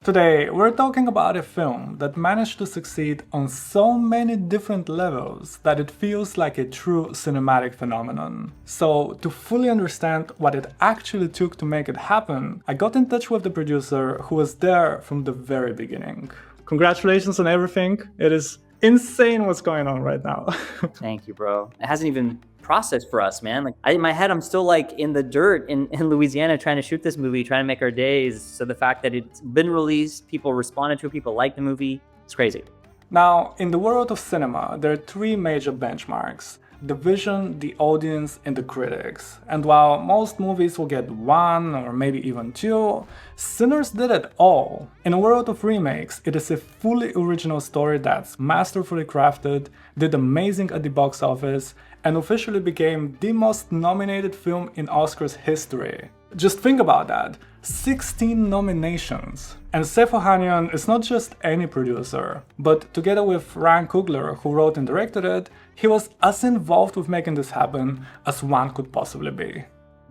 Today, we're talking about a film that managed to succeed on so many different levels that it feels like a true cinematic phenomenon. So, to fully understand what it actually took to make it happen, I got in touch with the producer who was there from the very beginning. Congratulations on everything. It is insane what's going on right now. Thank you, bro. It hasn't even processed for us, man. In my head, I'm still like in the dirt in Louisiana trying to shoot this movie, trying to make our days. So the fact that it's been released, people responded to it, people like the movie, it's crazy. Now, in the world of cinema, there are three major benchmarks: the vision, the audience, and the critics. And while most movies will get one or maybe even two, Sinners did it all. In a world of remakes, it is a fully original story that's masterfully crafted, did amazing at the box office, and officially became the most nominated film in Oscars history. Just think about that. 16 nominations. And Sev Ohanian is not just any producer, but together with Ryan Coogler, who wrote and directed it, he was as involved with making this happen as one could possibly be.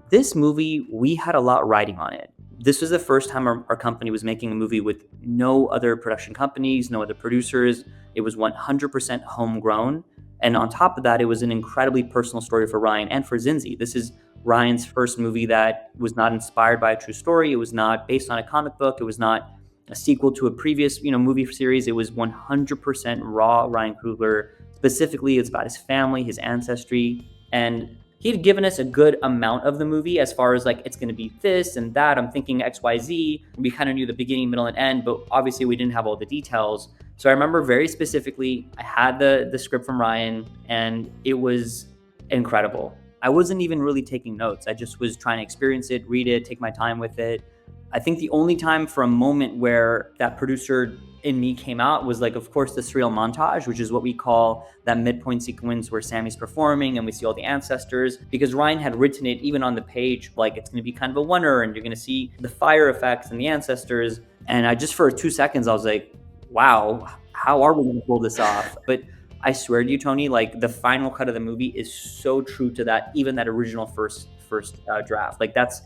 This movie, we had a lot riding on it. This was the first time our company was making a movie with no other production companies, no other producers. It was 100% homegrown. And on top of that, it was an incredibly personal story for Ryan and for Zinzi. This is Ryan's first movie that was not inspired by a true story. It was not based on a comic book. It was not a sequel to a previous, movie series. It was 100% raw Ryan Coogler. Specifically, it's about his family, his ancestry, and he had given us a good amount of the movie as far as like, it's going to be this and that. I'm thinking XYZ. We kind of knew the beginning, middle, and end, but obviously we didn't have all the details. So I remember very specifically, I had the script from Ryan and it was incredible. I wasn't even really taking notes. I just was trying to experience it, read it, take my time with it. I think the only time for a moment where that producer in me came out was like, of course, the surreal montage, which is what we call that midpoint sequence where Sammy's performing and we see all the ancestors, because Ryan had written it even on the page, like it's going to be kind of a wonder and you're going to see the fire effects and the ancestors. And I just, for 2 seconds, I was like, wow, how are we going to pull this off? But I swear to you, Toni, like the final cut of the movie is so true to that, even that original first draft. Like that's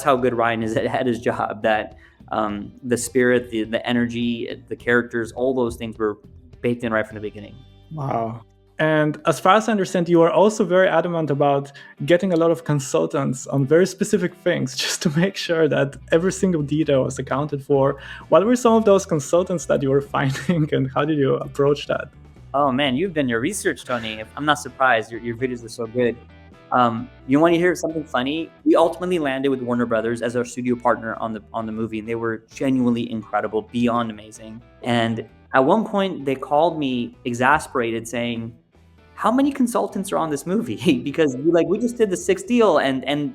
how good Ryan is at his job, that the spirit, the energy, the characters, all those things were baked in right from the beginning. Wow. And as far as I understand, you are also very adamant about getting a lot of consultants on very specific things just to make sure that every single detail is accounted for. What were some of those consultants that you were finding and how did you approach that? Oh man, you've done your research, Toni. I'm not surprised. Your videos are so good. You want to hear something funny? We ultimately landed with Warner Brothers as our studio partner on the movie, and they were genuinely incredible, beyond amazing. And at one point, they called me exasperated, saying, "How many consultants are on this movie?" Because we just did the sixth deal, and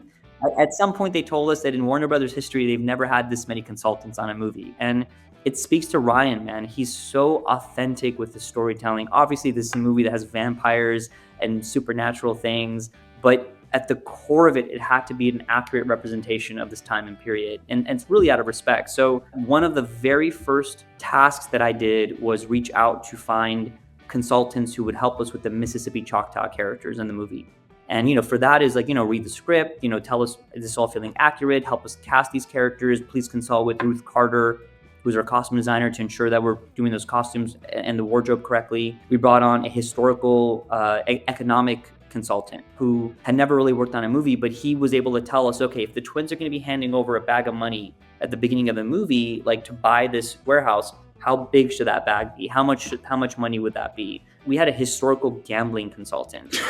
at some point they told us that in Warner Brothers history, they've never had this many consultants on a movie, and it speaks to Ryan, man. He's so authentic with the storytelling. Obviously, this is a movie that has vampires and supernatural things, but at the core of it, it had to be an accurate representation of this time and period. And it's really out of respect. So one of the very first tasks that I did was reach out to find consultants who would help us with the Mississippi Choctaw characters in the movie. And, for that is read the script, tell us, is this all feeling accurate? Help us cast these characters. Please consult with Ruth Carter, who's our costume designer, to ensure that we're doing those costumes and the wardrobe correctly. We brought on a historical economic consultant who had never really worked on a movie, but he was able to tell us, okay, if the twins are going to be handing over a bag of money at the beginning of the movie, like to buy this warehouse, how big should that bag be? How much money would that be? We had a historical gambling consultant.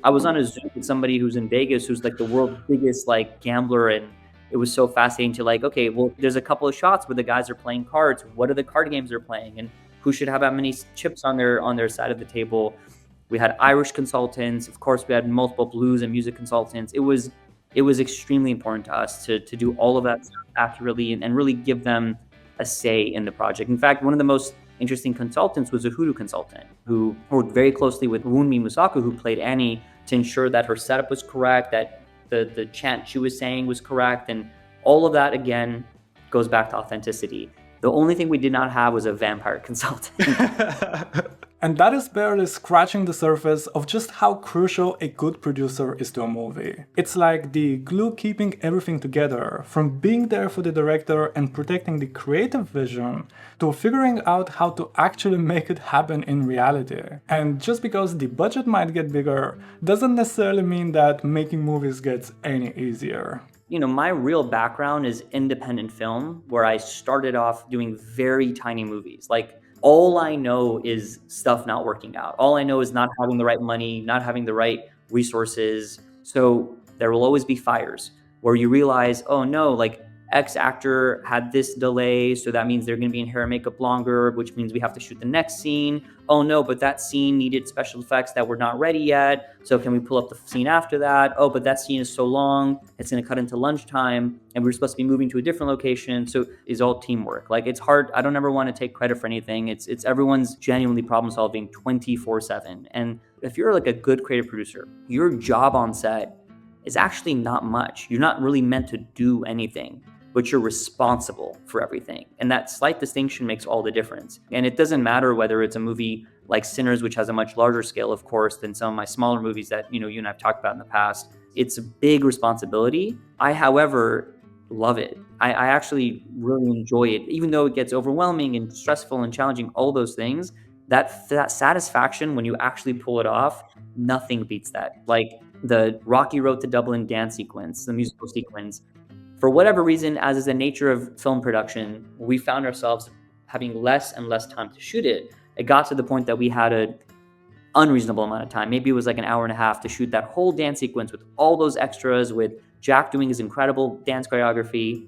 I was on a Zoom with somebody who's in Vegas, who's like the world's biggest gambler, and it was so fascinating to okay, well, there's a couple of shots where the guys are playing cards. What are the card games they're playing, and who should have how many chips on their side of the table? We had Irish consultants. Of course, we had multiple blues and music consultants. It was extremely important to us to do all of that stuff accurately and really give them a say in the project. In fact, one of the most interesting consultants was a hoodoo consultant who worked very closely with Wunmi Musaku, who played Annie, to ensure that her setup was correct, that the chant she was saying was correct, and all of that, again, goes back to authenticity. The only thing we did not have was a vampire consultant. And that is barely scratching the surface of just how crucial a good producer is to a movie. It's like the glue keeping everything together, from being there for the director and protecting the creative vision, to figuring out how to actually make it happen in reality. And just because the budget might get bigger, doesn't necessarily mean that making movies gets any easier. My real background is independent film, where I started off doing very tiny movies. Like, all I know is stuff not working out. All I know is not having the right money, not having the right resources. So there will always be fires where you realize, oh no, like X actor had this delay, so that means they're going to be in hair and makeup longer, which means we have to shoot the next scene. Oh no, but that scene needed special effects that were not ready yet, so can we pull up the scene after that? Oh, but that scene is so long, it's going to cut into lunchtime, and we're supposed to be moving to a different location. So it's all teamwork. Like, it's hard. I don't ever want to take credit for anything. It's everyone's genuinely problem solving 24/7. And if you're like a good creative producer, your job on set is actually not much. You're not really meant to do anything, but you're responsible for everything. And that slight distinction makes all the difference. And it doesn't matter whether it's a movie like Sinners, which has a much larger scale, of course, than some of my smaller movies that, you and I've talked about in the past. It's a big responsibility. I, however, love it. I actually really enjoy it, even though it gets overwhelming and stressful and challenging, all those things. That satisfaction when you actually pull it off, nothing beats that. Like the Rocky Road to Dublin dance sequence, the musical sequence. For whatever reason, as is the nature of film production, we found ourselves having less and less time to shoot it. It got to the point that we had an unreasonable amount of time. Maybe it was like an hour and a half to shoot that whole dance sequence with all those extras, with Jack doing his incredible dance choreography.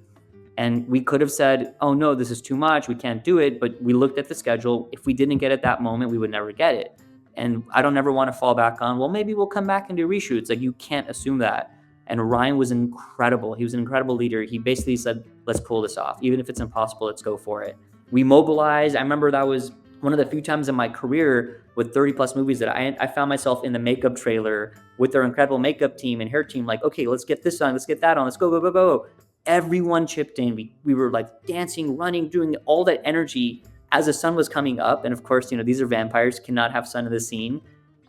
And we could have said, oh no, this is too much, we can't do it. But we looked at the schedule. If we didn't get it that moment, we would never get it. And I don't ever want to fall back on, well, maybe we'll come back and do reshoots. Like, you can't assume that. And Ryan was incredible. He was an incredible leader. He basically said, let's pull this off. Even if it's impossible, let's go for it. We mobilized. I remember that was one of the few times in my career with 30 plus movies that I found myself in the makeup trailer with their incredible makeup team and hair team. Like, okay, let's get this on. Let's get that on. Let's go, go, go, go. Everyone chipped in. We were like dancing, running, doing all that energy as the sun was coming up. And of course, these are vampires, cannot have sun in the scene.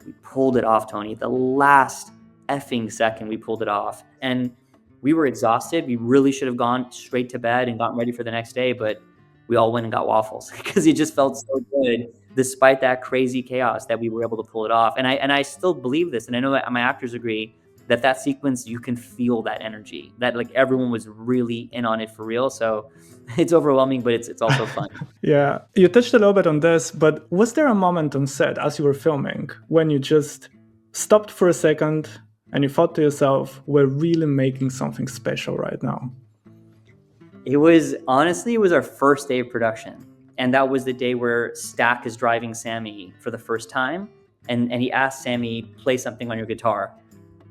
We pulled it off, Toni. The last effing second we pulled it off, and we were exhausted. We really should have gone straight to bed and gotten ready for the next day, but we all went and got waffles because it just felt so good despite that crazy chaos that we were able to pull it off. And I still believe this, and I know that my actors agree, that sequence, you can feel that energy, that like everyone was really in on it for real. So it's overwhelming, but it's also fun. Yeah, you touched a little bit on this, but was there a moment on set as you were filming when you just stopped for a second and you thought to yourself, we're really making something special right now? It was our first day of production. And that was the day where Stack is driving Sammy for the first time. And he asked Sammy, play something on your guitar.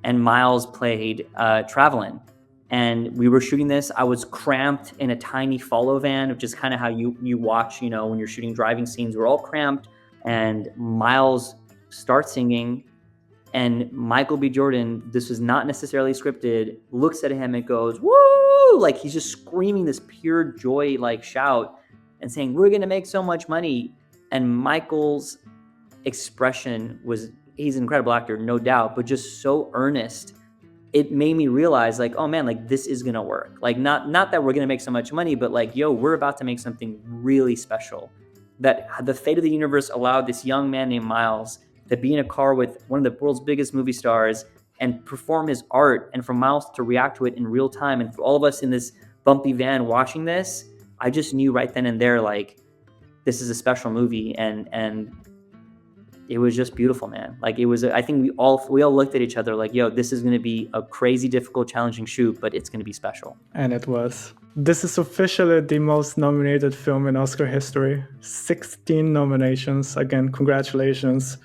And Miles played Travelin'. And we were shooting this. I was cramped in a tiny follow van, which is kind of how you watch, when you're shooting driving scenes. We're all cramped. And Miles starts singing. And Michael B. Jordan, this was not necessarily scripted, looks at him and goes, woo! Like, he's just screaming this pure joy, like, shout and saying, we're going to make so much money. And Michael's expression was, he's an incredible actor, no doubt, but just so earnest. It made me realize, like, oh man, like, this is going to work. Like, not that we're going to make so much money, but like, yo, we're about to make something really special. That the fate of the universe allowed this young man named Miles to be in a car with one of the world's biggest movie stars and perform his art, and for Miles to react to it in real time. And for all of us in this bumpy van watching this, I just knew right then and there, like, this is a special movie. And it was just beautiful, man. Like, it was, I think we all looked at each other like, yo, this is going to be a crazy, difficult, challenging shoot, but it's going to be special. And it was. This is officially the most nominated film in Oscar history. 16 nominations. Again, congratulations.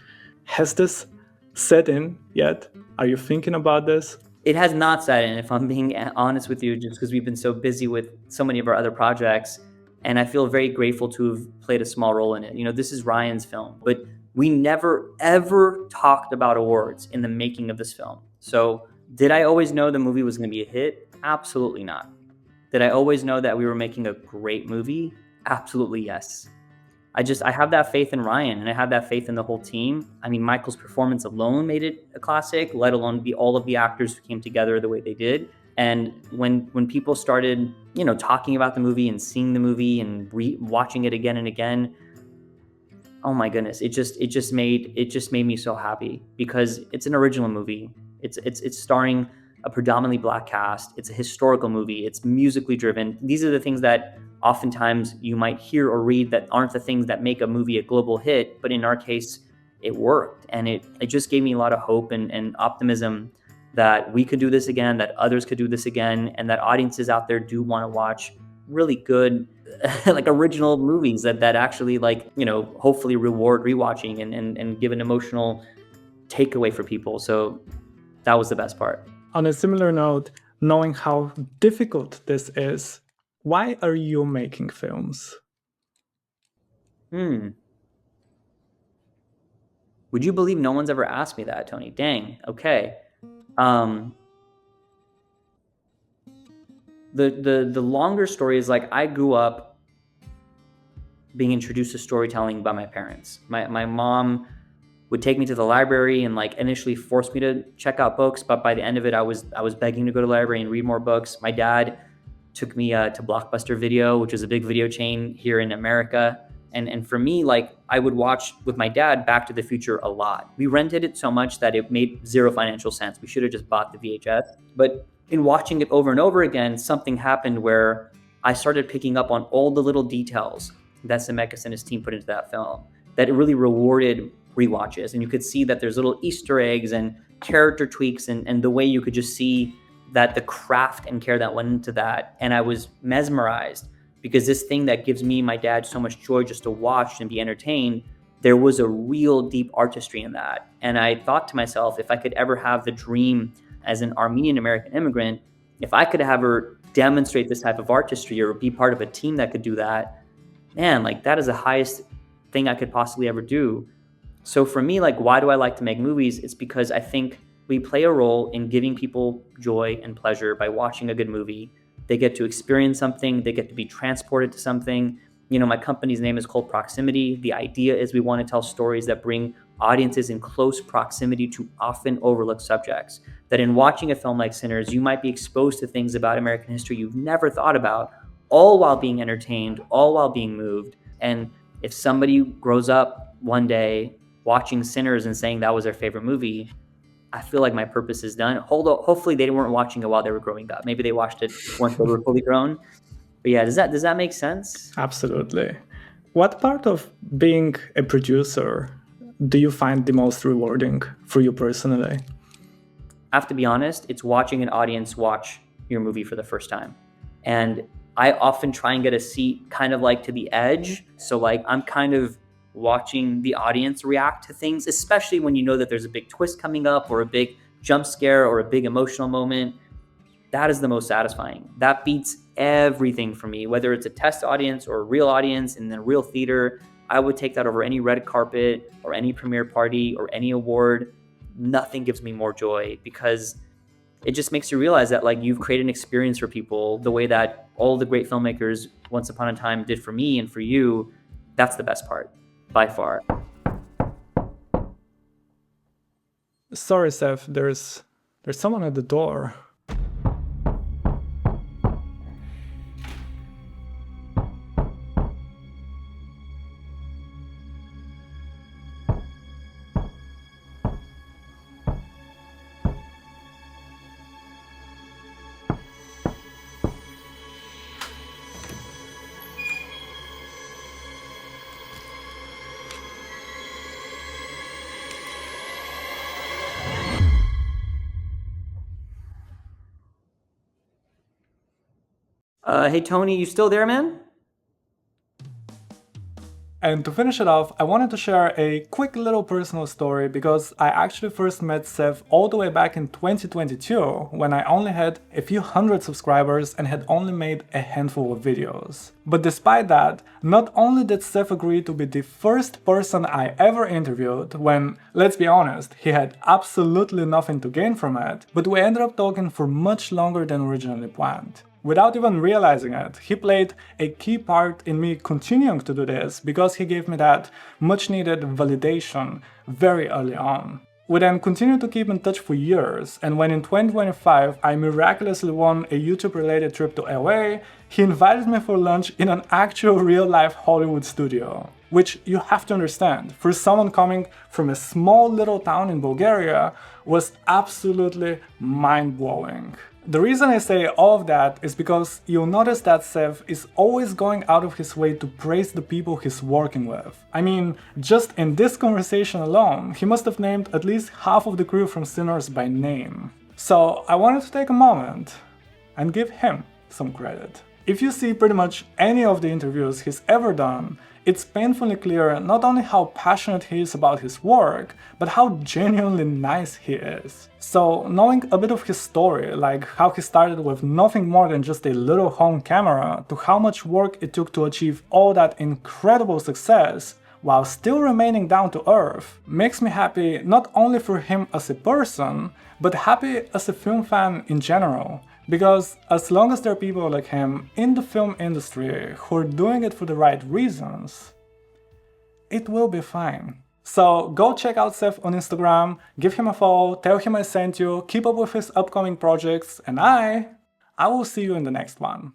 Has this set in yet? Are you thinking about this? It has not set in, if I'm being honest with you, just because we've been so busy with so many of our other projects. And I feel very grateful to have played a small role in it. This is Ryan's film, but we never, ever talked about awards in the making of this film. So did I always know the movie was going to be a hit? Absolutely not. Did I always know that we were making a great movie? Absolutely yes. I have that faith in Ryan, and I have that faith in the whole team. I mean, Michael's performance alone made it a classic, let alone be all of the actors who came together the way they did. And when people started, talking about the movie and seeing the movie and watching it again and again, oh my goodness, it just made me so happy, because it's an original movie. It's starring a predominantly Black cast. It's a historical movie. It's musically driven. These are the things that oftentimes you might hear or read that aren't the things that make a movie a global hit. But in our case, it worked. And it just gave me a lot of hope and optimism that we could do this again, that others could do this again, and that audiences out there do want to watch really good like original movies that actually, like, hopefully reward rewatching and give an emotional takeaway for people. So that was the best part. On a similar note, knowing how difficult this is, why are you making films? Would you believe no one's ever asked me that, Toni? Dang. Okay. The longer story is, like, I grew up being introduced to storytelling by my parents. My mom would take me to the library and, like, initially force me to check out books, but by the end of it, I was begging to go to the library and read more books. My dad took me to Blockbuster Video, which is a big video chain here in America. And for me, like, I would watch with my dad Back to the Future a lot. We rented it so much that it made zero financial sense. We should have just bought the VHS. But in watching it over and over again, something happened where I started picking up on all the little details that Zemeckis and his team put into that film, that it really rewarded rewatches. And you could see that there's little Easter eggs and character tweaks and the way you could just see that the craft and care that went into that. And I was mesmerized, because this thing that gives me, my dad, so much joy just to watch and be entertained, there was a real deep artistry in that. And I thought to myself, if I could ever have the dream as an Armenian American immigrant, if I could ever demonstrate this type of artistry or be part of a team that could do that, man, like, that is the highest thing I could possibly ever do. So for me, like, why do I like to make movies? It's because I think we play a role in giving people joy and pleasure by watching a good movie. They get to experience something. They get to be transported to something. My company's name is called Proximity. The idea is we want to tell stories that bring audiences in close proximity to often overlooked subjects. That in watching a film like Sinners, you might be exposed to things about American history you've never thought about, all while being entertained, all while being moved. And if somebody grows up one day watching Sinners and saying that was their favorite movie, I feel like my purpose is done. Hopefully they weren't watching it while they were growing up. Maybe they watched it once they were fully grown. But yeah, does that make sense? Absolutely. What part of being a producer do you find the most rewarding for you personally? I have to be honest, it's watching an audience watch your movie for the first time. And I often try and get a seat kind of like to the edge. So, like, I'm kind of watching the audience react to things, especially when you know that there's a big twist coming up or a big jump scare or a big emotional moment. That is the most satisfying. That beats everything for me, whether it's a test audience or a real audience in the real theater. I would take that over any red carpet or any premiere party or any award. Nothing gives me more joy, because it just makes you realize that, like, you've created an experience for people the way that all the great filmmakers once upon a time did for me and for you. That's the best part, by far. Sorry, Sev, there's someone at the door. Hey, Toni, you still there, man? And to finish it off, I wanted to share a quick little personal story, because I actually first met Sev all the way back in 2022, when I only had a few hundred subscribers and had only made a handful of videos. But despite that, not only did Sev agree to be the first person I ever interviewed, when, let's be honest, he had absolutely nothing to gain from it, but we ended up talking for much longer than originally planned. Without even realizing it, he played a key part in me continuing to do this because he gave me that much needed validation very early on. We then continued to keep in touch for years, and when in 2025 I miraculously won a YouTube-related trip to LA, he invited me for lunch in an actual real-life Hollywood studio. Which, you have to understand, for someone coming from a small little town in Bulgaria, was absolutely mind-blowing. The reason I say all of that is because you'll notice that Sev is always going out of his way to praise the people he's working with. I mean, just in this conversation alone, he must have named at least half of the crew from Sinners by name. So I wanted to take a moment and give him some credit. If you see pretty much any of the interviews he's ever done, it's painfully clear not only how passionate he is about his work, but how genuinely nice he is. So knowing a bit of his story, like how he started with nothing more than just a little home camera, to how much work it took to achieve all that incredible success, while still remaining down to earth, makes me happy not only for him as a person, but happy as a film fan in general. Because as long as there are people like him in the film industry who are doing it for the right reasons, it will be fine. So go check out Sev on Instagram, give him a follow, tell him I sent you, keep up with his upcoming projects, and I will see you in the next one.